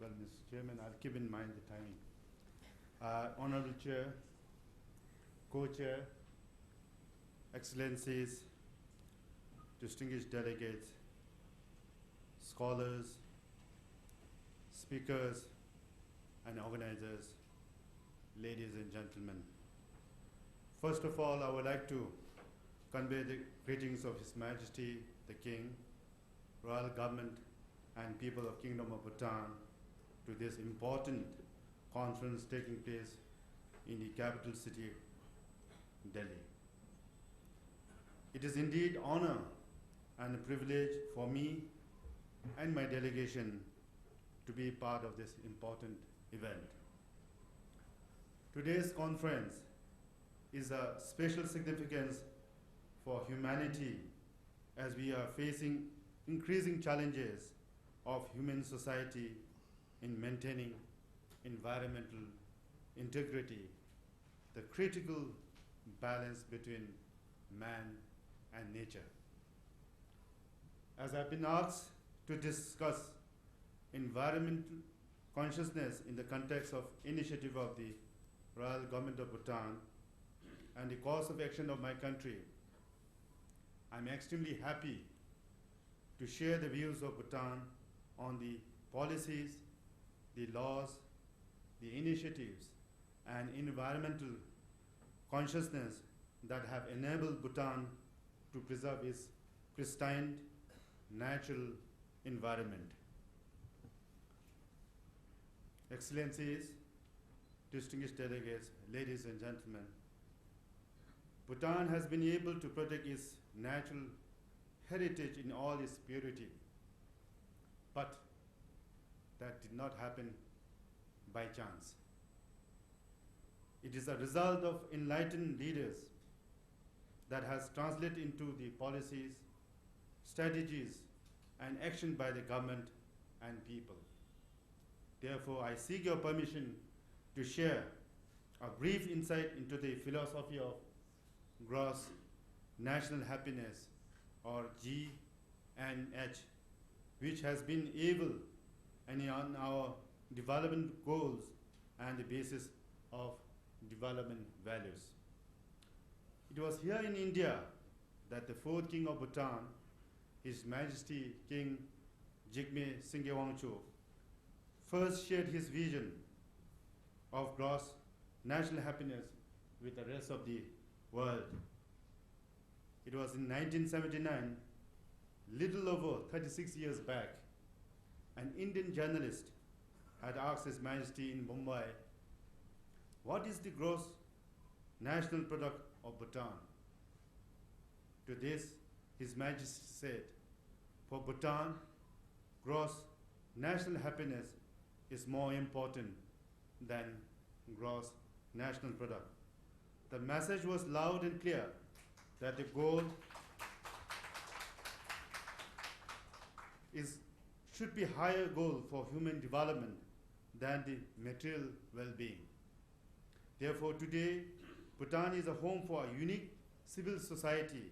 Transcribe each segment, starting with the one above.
Well, Mr. Chairman, I'll keep in mind the timing. Honorable Chair, Co-Chair, Excellencies, distinguished delegates, scholars, speakers, and organizers, ladies and gentlemen. First of all, I would like to convey the greetings of His Majesty, the King, Royal Government, and people of Kingdom of Bhutan to this important conference taking place in the capital city, Delhi. It is indeed honor and a privilege for me and my delegation to be part of this important event. Today's conference is a special significance for humanity as we are facing increasing challenges of human society in maintaining environmental integrity, the critical balance between man and nature. As I've been asked to discuss environmental consciousness in the context of initiative of the Royal Government of Bhutan and the course of action of my country, I'm extremely happy to share the views of Bhutan on the policies, the laws, the initiatives, and environmental consciousness that have enabled Bhutan to preserve its pristine natural environment. Excellencies, distinguished delegates, ladies and gentlemen, Bhutan has been able to protect its natural heritage in all its purity, but that did not happen by chance. It is a result of enlightened leaders that has translated into the policies, strategies, and action by the government and people. Therefore, I seek your permission to share a brief insight into the philosophy of gross national happiness, or GNH, which has been able and on our development goals and the basis of development values. It was here in India that the fourth king of Bhutan, His Majesty King Jigme Singye Wangchuck, first shared his vision of gross national happiness with the rest of the world. It was in 1979, little over 36 years back, an Indian journalist had asked His Majesty in Mumbai, what is the gross national product of Bhutan? To this, His Majesty said, for Bhutan, gross national happiness is more important than gross national product. The message was loud and clear that the goal should be higher goal for human development than the material well-being. Therefore, today, Bhutan is a home for a unique civil society,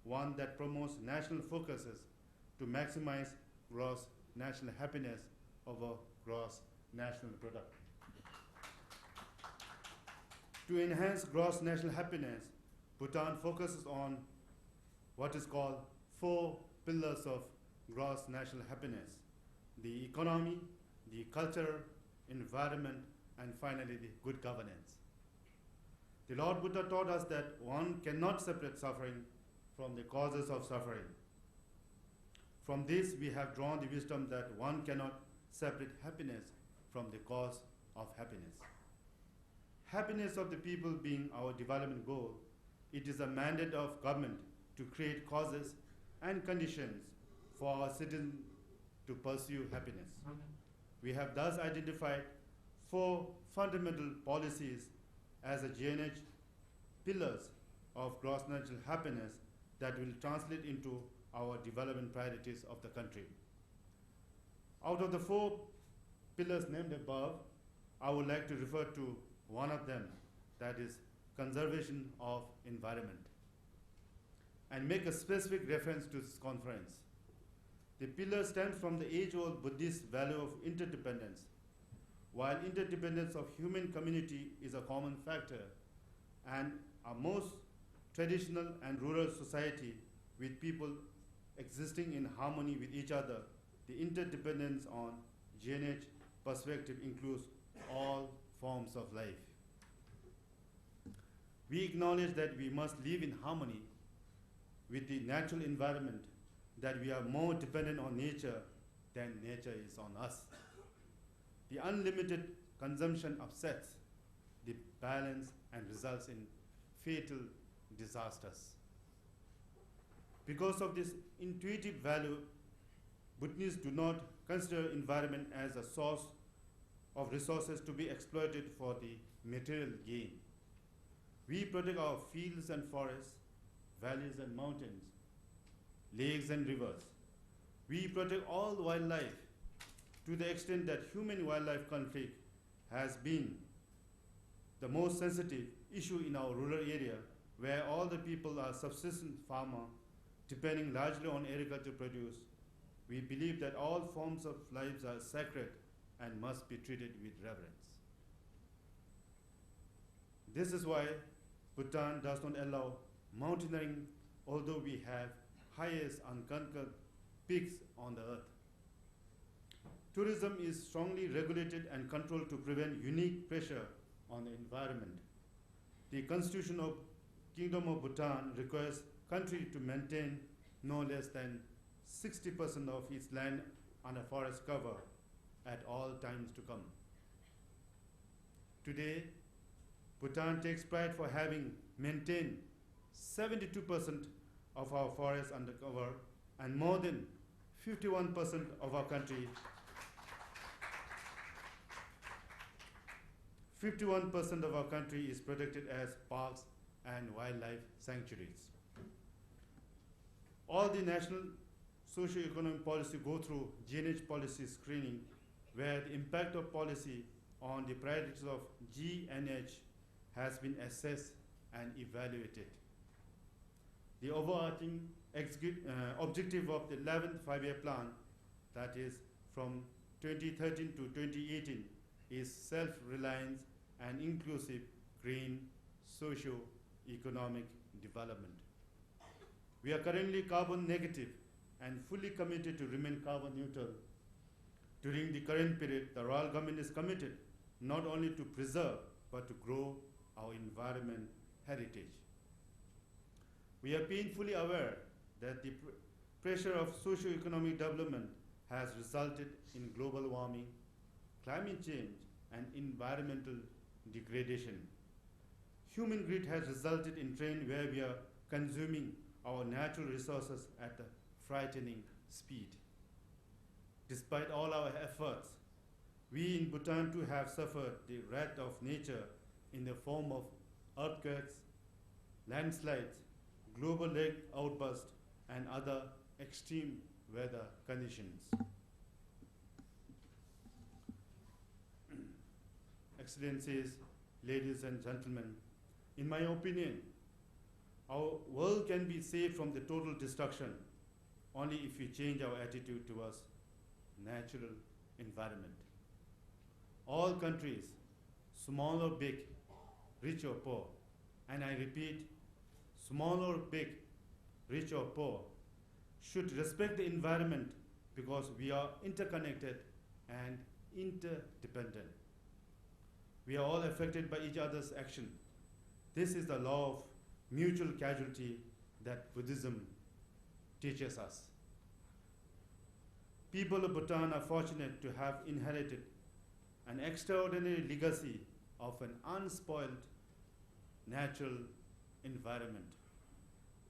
one that promotes national focuses to maximize gross national happiness over gross national product. To enhance gross national happiness, Bhutan focuses on what is called 4 pillars of gross national happiness: the economy, the culture, environment, and finally the good governance. The Lord Buddha taught us that one cannot separate suffering from the causes of suffering. From this, we have drawn the wisdom that one cannot separate happiness from the cause of happiness. Happiness of the people being our development goal, it is a mandate of government to create causes and conditions for our citizens to pursue happiness. We have thus identified 4 fundamental policies as a GNH pillars of gross national happiness that will translate into our development priorities of the country. Out of the 4 pillars named above, I would like to refer to one of them, that is conservation of environment, and make a specific reference to this conference. The pillar stems from the age-old Buddhist value of interdependence. While interdependence of human community is a common factor, and our most traditional and rural society with people existing in harmony with each other, the interdependence on GNH perspective includes all forms of life. We acknowledge that we must live in harmony with the natural environment, that we are more dependent on nature than nature is on us. The unlimited consumption upsets the balance and results in fatal disasters. Because of this intuitive value, Buddhists do not consider environment as a source of resources to be exploited for the material gain. We protect our fields and forests, valleys and mountains, lakes and rivers. We protect all wildlife to the extent that human-wildlife conflict has been the most sensitive issue in our rural area, where all the people are subsistence farmer, depending largely on agricultural produce. We believe that all forms of lives are sacred and must be treated with reverence. This is why Bhutan does not allow mountaineering, although we have highest unconquered peaks on the earth. Tourism is strongly regulated and controlled to prevent unique pressure on the environment. The Constitution of Kingdom of Bhutan requires country to maintain no less than 60% of its land under forest cover at all times to come. Today, Bhutan takes pride for having maintained 72% of our forests under cover, and more than 51% of our country 51% of our country is protected as parks and wildlife sanctuaries. All the national socio-economic policy go through GNH policy screening, where the impact of policy on the priorities of GNH has been assessed and evaluated. The overarching objective of the 11th five-year plan, that is from 2013 to 2018, is self-reliance and inclusive green socio-economic development. We are currently carbon negative and fully committed to remain carbon neutral. During the current period, the Royal Government is committed not only to preserve but to grow our environment heritage. We are painfully aware that the pressure of socio-economic development has resulted in global warming, climate change, and environmental degradation. Human greed has resulted in trend where we are consuming our natural resources at a frightening speed. Despite all our efforts, we in Bhutan too have suffered the wrath of nature in the form of earthquakes, landslides, global lake outbursts, and other extreme weather conditions. Excellencies, ladies and gentlemen, in my opinion, our world can be saved from the total destruction only if we change our attitude towards natural environment. All countries, small or big, rich or poor, and I repeat, small or big, rich or poor, should respect the environment because we are interconnected and interdependent. We are all affected by each other's action. This is the law of mutual casualty that Buddhism teaches us. People of Bhutan are fortunate to have inherited an extraordinary legacy of an unspoiled natural environment.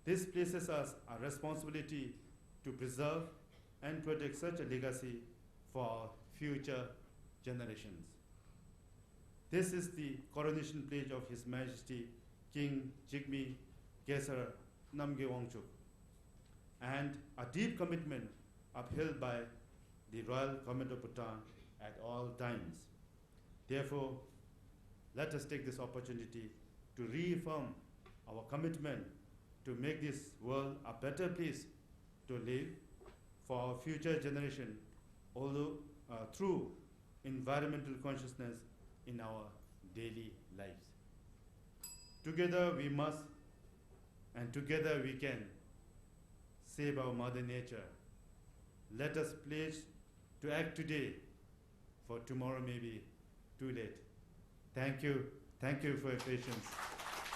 This places us a responsibility to preserve and protect such a legacy for our future generations. This is the coronation pledge of His Majesty King Jigme Gesar Namgay and a deep commitment upheld by the Royal Government of Bhutan at all times. Therefore, let us take this opportunity to reaffirm our commitment to make this world a better place to live for our future generation, although through environmental consciousness in our daily lives. Together we must, and together we can, save our Mother Nature. Let us pledge to act today, for tomorrow may be too late. Thank you for your patience.